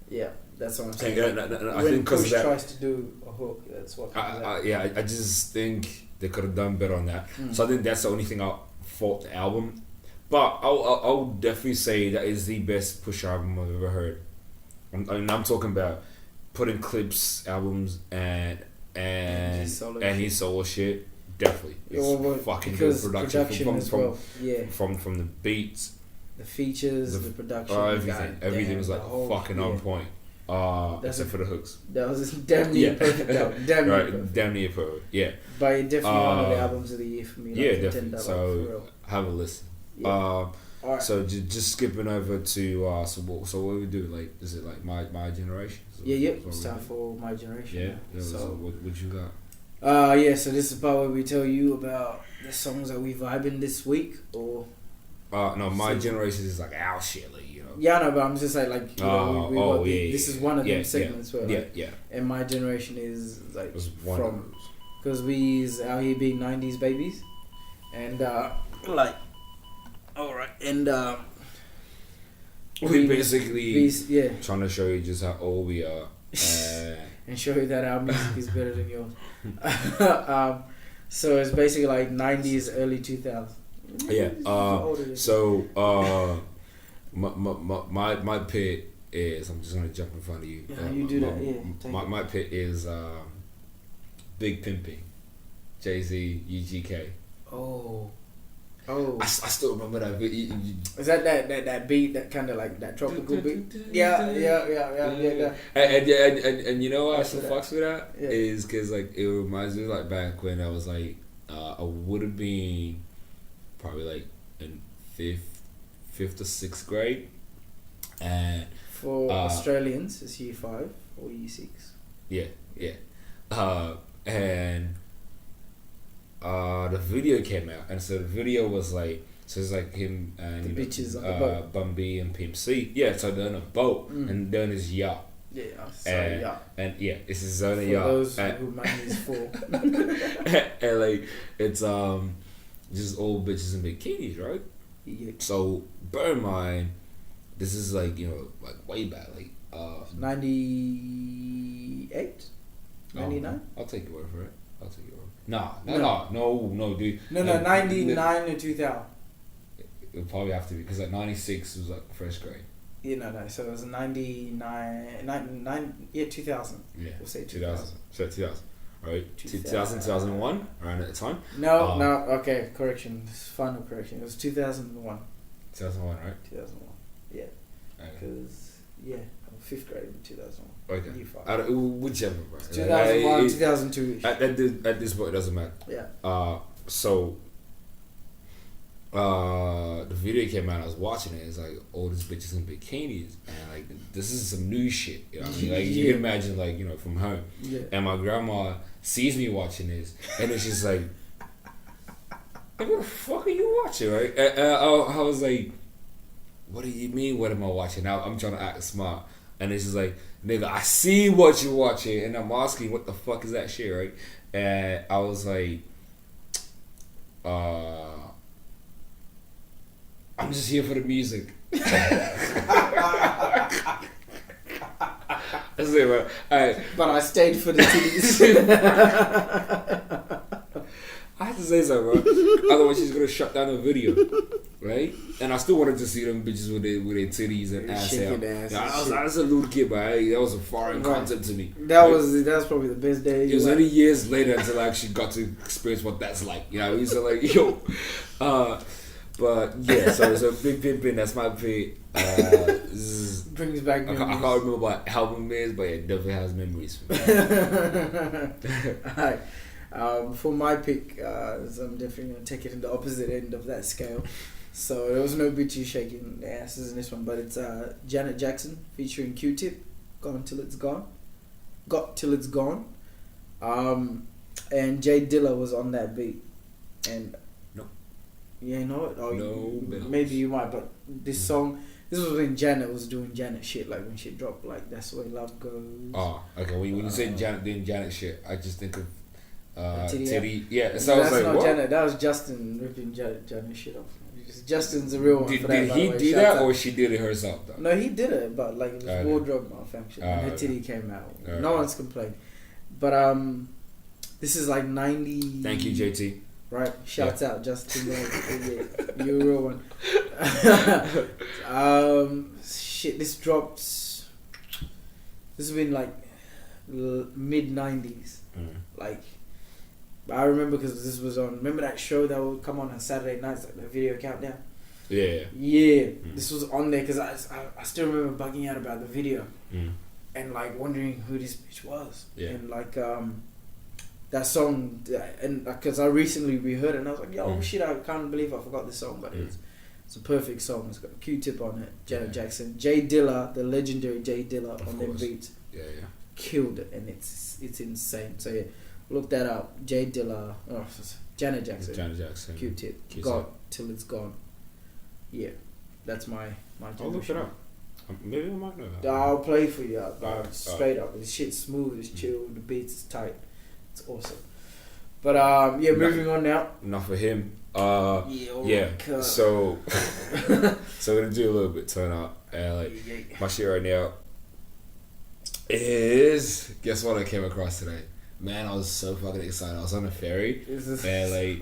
[SPEAKER 1] Yeah, that's what I'm saying.
[SPEAKER 2] I think
[SPEAKER 1] Push tries to do a hook, that's what comes out.
[SPEAKER 2] I just think they could have done better on that. So I think that's the only thing I fault the album. But I'll definitely say that is the best Push album I've ever heard. I'm talking about putting Clips albums and his solo shit. Definitely, it's fucking good production from the beats,
[SPEAKER 1] the features, the production,
[SPEAKER 2] everything was like fucking on point. Except for the hooks.
[SPEAKER 1] That was damn near perfect album.
[SPEAKER 2] Damn near perfect. Yeah.
[SPEAKER 1] But definitely one of the albums of the year for me. Like,
[SPEAKER 2] definitely. So have a listen.
[SPEAKER 1] Yeah. Alright.
[SPEAKER 2] So just skipping over to so what we do, like, is it like my generation?
[SPEAKER 1] It's time for My Generation.
[SPEAKER 2] So what you got?
[SPEAKER 1] So this is about where we tell you about the songs that we vibing this week, or
[SPEAKER 2] no, My Generation is like our shit, like, you know.
[SPEAKER 1] Yeah, no, but I'm just saying, like, you know, this is one of them segments where and My Generation is like from because we is out here being 90s babies, and like, all right, and
[SPEAKER 2] we basically trying to show you just how old we are.
[SPEAKER 1] And show you that our music is better than yours. So it's basically like 90s, early 2000s.
[SPEAKER 2] My pit is, I'm just gonna jump in front of you.
[SPEAKER 1] You do that.
[SPEAKER 2] My pit is Big Pimpin', Jay-Z, UGK. I still remember that beat.
[SPEAKER 1] Is that beat, that kind of like that tropical beat? Yeah.
[SPEAKER 2] And you know why I still fucks with that? Is because like it reminds me like back when I was like I would have been probably like in fifth or sixth grade, and
[SPEAKER 1] for Australians it's year 5 or year 6.
[SPEAKER 2] And the video came out, and so the video was like, so it's like him and
[SPEAKER 1] the bitches on the boat,
[SPEAKER 2] Bumby and Pimp C. So they're on a boat and they're on his yacht. And it's his own yacht. For those who money is for. And like it's just old bitches in bikinis, right? Yeah. So bear in mind, this is like, you know, like way back, like
[SPEAKER 1] 98, 99.
[SPEAKER 2] I'll take your word for it. No, dude.
[SPEAKER 1] No, 99 to 2000.
[SPEAKER 2] It'll probably have to be, because like 96 was like first grade.
[SPEAKER 1] No. So it was 99, 2000.
[SPEAKER 2] Yeah.
[SPEAKER 1] We'll say 2000.
[SPEAKER 2] So 2000. Right? 2000, 2001, around at the time.
[SPEAKER 1] No, okay, correction. Final correction. It was 2001.
[SPEAKER 2] 2001, right?
[SPEAKER 1] 2001. Yeah. Because, I'm 5th grade in 2001.
[SPEAKER 2] Okay. Whichever, bro.
[SPEAKER 1] 2001, 2002.
[SPEAKER 2] At this point, it doesn't matter.
[SPEAKER 1] Yeah.
[SPEAKER 2] So the video came out, I was watching it, it's like all these bitches in bikinis, and like this is some new shit, you know what I mean? Like you can imagine, like, you know, from home. Yeah. And my grandma sees me watching this, and then she's like, what the fuck are you watching, right? And I was like, what do you mean, what am I watching? Now I'm trying to act smart. And it's just like, nigga, I see what you're watching, and I'm asking, what the fuck is that shit, right? And I was like, I'm just here for the music. That's it, bro. Right.
[SPEAKER 1] But I stayed for the titties.
[SPEAKER 2] I have to say so, bro. Otherwise, she's gonna shut down the video. right? And I still wanted to see them bitches with their titties and ass out. I was a little kid, but that was a foreign concept to me.
[SPEAKER 1] That was probably the best day.
[SPEAKER 2] It was only years later until I actually got to experience what that's like. You know, so like, yo. But yeah, so Big Pimpin', that's my pick.
[SPEAKER 1] Brings back memories.
[SPEAKER 2] I can't remember what album it is, but it definitely has memories for me.
[SPEAKER 1] Alright. For my pick, so I'm definitely going to take it in the opposite end of that scale. So there was no bitchy shaking the asses in this one, but it's Janet Jackson featuring Q-Tip, Gone Till It's Gone. Got Till It's Gone. And Jay Dilla was on that beat. And
[SPEAKER 2] no.
[SPEAKER 1] Yeah, you know it? Oh,
[SPEAKER 2] no,
[SPEAKER 1] maybe you might, but this song, this was when Janet was doing Janet shit, like when she dropped, like, That's the Way Love Goes.
[SPEAKER 2] Oh, okay. When you say Janet doing Janet shit, I just think of Titty. Yeah,
[SPEAKER 1] so I was like, not what? Janet, that was Justin ripping Janet shit off. Justin's a real one.
[SPEAKER 2] Did he do that or she did it herself though?
[SPEAKER 1] No, he did it, but like it was wardrobe malfunction. And her titty came out. No one's complained. But this is like 90.
[SPEAKER 2] Thank you, JT.
[SPEAKER 1] Right, shouts out Justin. You're a real one. Shit, this dropped. This has been like mid 90s. Like. I remember because this was on. Remember that show that would come on Saturday nights, like the video countdown.
[SPEAKER 2] Yeah.
[SPEAKER 1] This was on there because I still remember bugging out about the video, and like wondering who this bitch was. Yeah. And like that song, and because I recently reheard it, and I was like, yo, shit, I can't believe I forgot this song, but it's a perfect song. It's got a Q-Tip on it, Janet Jackson, Jay Dilla, the legendary Jay Dilla on them beats.
[SPEAKER 2] Yeah.
[SPEAKER 1] Killed it, and it's insane. So yeah. Look that up. Jay Dilla, Janet Jackson, Q-Tip, Got Till It's Gone. Yeah, that's my
[SPEAKER 2] I'll look it up. Maybe I might know that.
[SPEAKER 1] I'll play for you. Straight up. This shit's smooth, it's chill, the beats is tight. It's awesome. But moving on now.
[SPEAKER 2] Enough for him. So we're gonna do a little bit turn up. My shit right now is, guess what I came across today? Man, I was so fucking excited. I was on a ferry and like,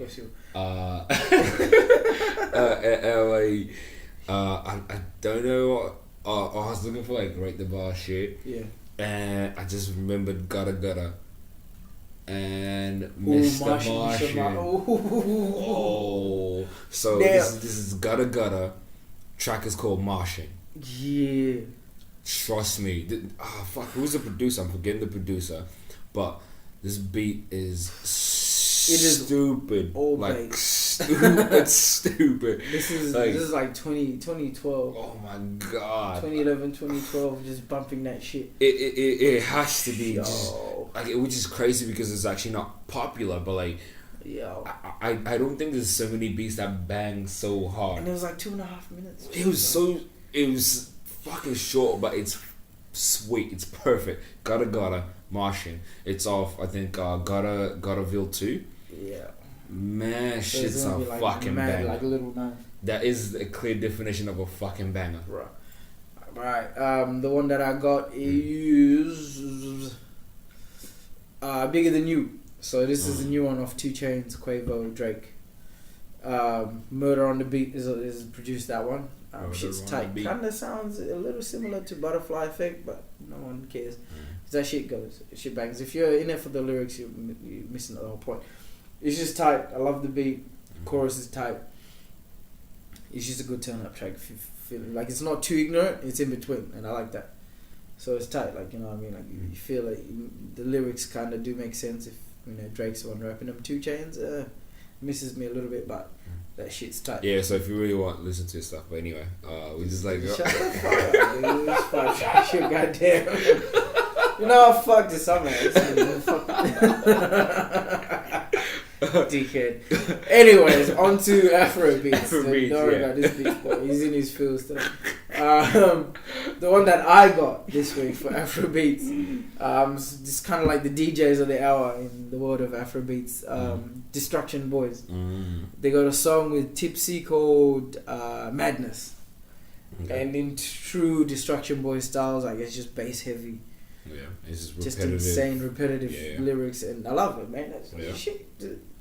[SPEAKER 2] I don't know what, I was looking for like Rate the Bar shit. Yeah. And I just remembered Gotta and Mr. Martian. So this is Gotta. Track is called Martian.
[SPEAKER 1] Yeah.
[SPEAKER 2] Trust me. Who's the producer? I'm forgetting the producer, but. This beat is stupid. Like stupid.
[SPEAKER 1] This is like 2012.
[SPEAKER 2] Oh my god.
[SPEAKER 1] 2011, 2012, just bumping that shit.
[SPEAKER 2] It has to be just, like, which is crazy because it's actually not popular, but like, I don't think there's so many beats that bang so hard.
[SPEAKER 1] And it was like 2.5 minutes.
[SPEAKER 2] It was fucking short, but it's sweet. It's perfect. Gotta. Martian. It's off, I think, Gottaville 2. Yeah. Man, so shit's a like fucking banger.
[SPEAKER 1] Like Little Knife.
[SPEAKER 2] That is a clear definition of a fucking banger.
[SPEAKER 1] Right. The one that I got is Bigger Than You. So this is a new one off 2 Chainz, Quavo, Drake. Murder on the Beat is produced that one. Shit's tight. Kinda sounds a little similar to Butterfly Effect, but no one cares. That shit goes. Shit bangs. If you're in it for the lyrics, you're missing the whole point. It's just tight. I love the beat. Chorus is tight. It's just a good turn-up track. If you feel like it's not too ignorant, it's in between, and I like that. So it's tight. Like, you know what I mean? Like you feel like the lyrics kind of do make sense. If Drake's the one rapping them. 2 Chainz misses me a little bit, but that shit's tight.
[SPEAKER 2] Yeah. So if you really want to listen to his stuff, but anyway, we just like
[SPEAKER 1] shut the fuck up, dude. Shit, goddamn. You know, fuck this summer. Dickhead. Anyways, on to Afrobeats. Don't worry about this bitch boy. He's in his feels today. The one that I got this week for Afrobeats, just kind of like the DJs of the hour in the world of Afrobeats, Destruction Boys. They got a song with Tipsy called Madness. Okay. And in true Destruction Boys styles, I guess just bass heavy.
[SPEAKER 2] Yeah, it's just repetitive.
[SPEAKER 1] Just insane repetitive lyrics, and I love it, man. That's shit.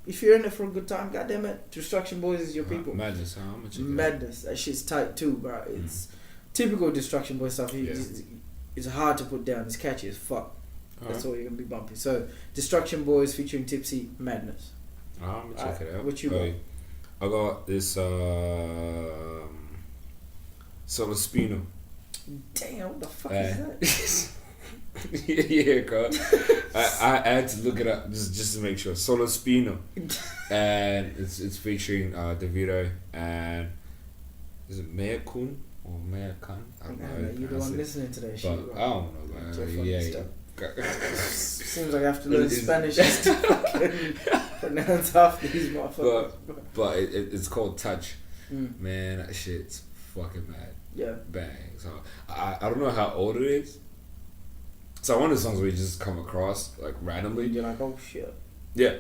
[SPEAKER 1] If you're in it for a good time, goddamn it, Destruction Boys is your people.
[SPEAKER 2] Madness, how much?
[SPEAKER 1] Madness, that shit's tight too, bro. It's typical Destruction Boy stuff. It's hard to put down. It's catchy as fuck. That's all you're gonna be bumping. So, Destruction Boys featuring Tipsy, Madness.
[SPEAKER 2] I'm gonna check it out.
[SPEAKER 1] What you got?
[SPEAKER 2] I got this Solo Spino.
[SPEAKER 1] Damn, what the fuck is that?
[SPEAKER 2] Yeah, God. I had to look it up just to make sure. Solo Spino, and it's featuring Davido and is it Maya Kun or Maya Khan? I don't know.
[SPEAKER 1] You're the one listening to that shit.
[SPEAKER 2] I don't know, man. Yeah.
[SPEAKER 1] Seems like I have to learn Spanish just to fucking pronounce half these motherfuckers.
[SPEAKER 2] But it's called Touch. Man, that shit's fucking mad.
[SPEAKER 1] Yeah.
[SPEAKER 2] Bang. So I don't know how old it is. So one of the songs where you just come across like randomly.
[SPEAKER 1] You're like, oh shit.
[SPEAKER 2] Yeah.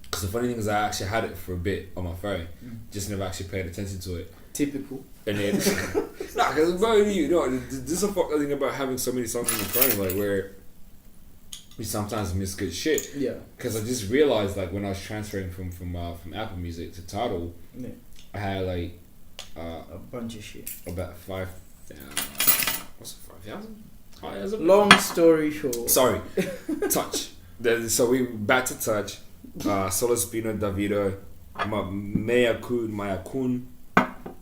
[SPEAKER 2] Because the funny thing is, I actually had it for a bit on my phone, just never actually paid attention to it.
[SPEAKER 1] Typical.
[SPEAKER 2] And then, because bro, this is a fucking thing about having so many songs on your phone, like where we sometimes miss good shit.
[SPEAKER 1] Yeah. Because
[SPEAKER 2] I just realized, like, when I was transferring from Apple Music to Tidal, I had like
[SPEAKER 1] a bunch of shit.
[SPEAKER 2] About 5,000. What's it? 5,000?
[SPEAKER 1] Long story short.
[SPEAKER 2] Sorry. Touch. So we back to Touch. Solo Spino, Davido, Maya Kun,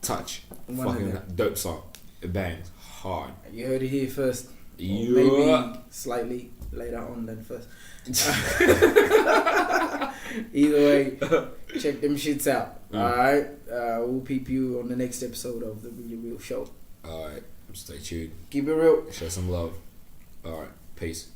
[SPEAKER 2] Touch. Fucking dope song. It bangs hard.
[SPEAKER 1] You heard it here first. Maybe slightly later on than first. Either way, check them shits out. Alright. We'll peep you on the next episode of The Really Real Show.
[SPEAKER 2] Alright. Stay tuned.
[SPEAKER 1] Keep it real.
[SPEAKER 2] Show some love. Alright. Peace.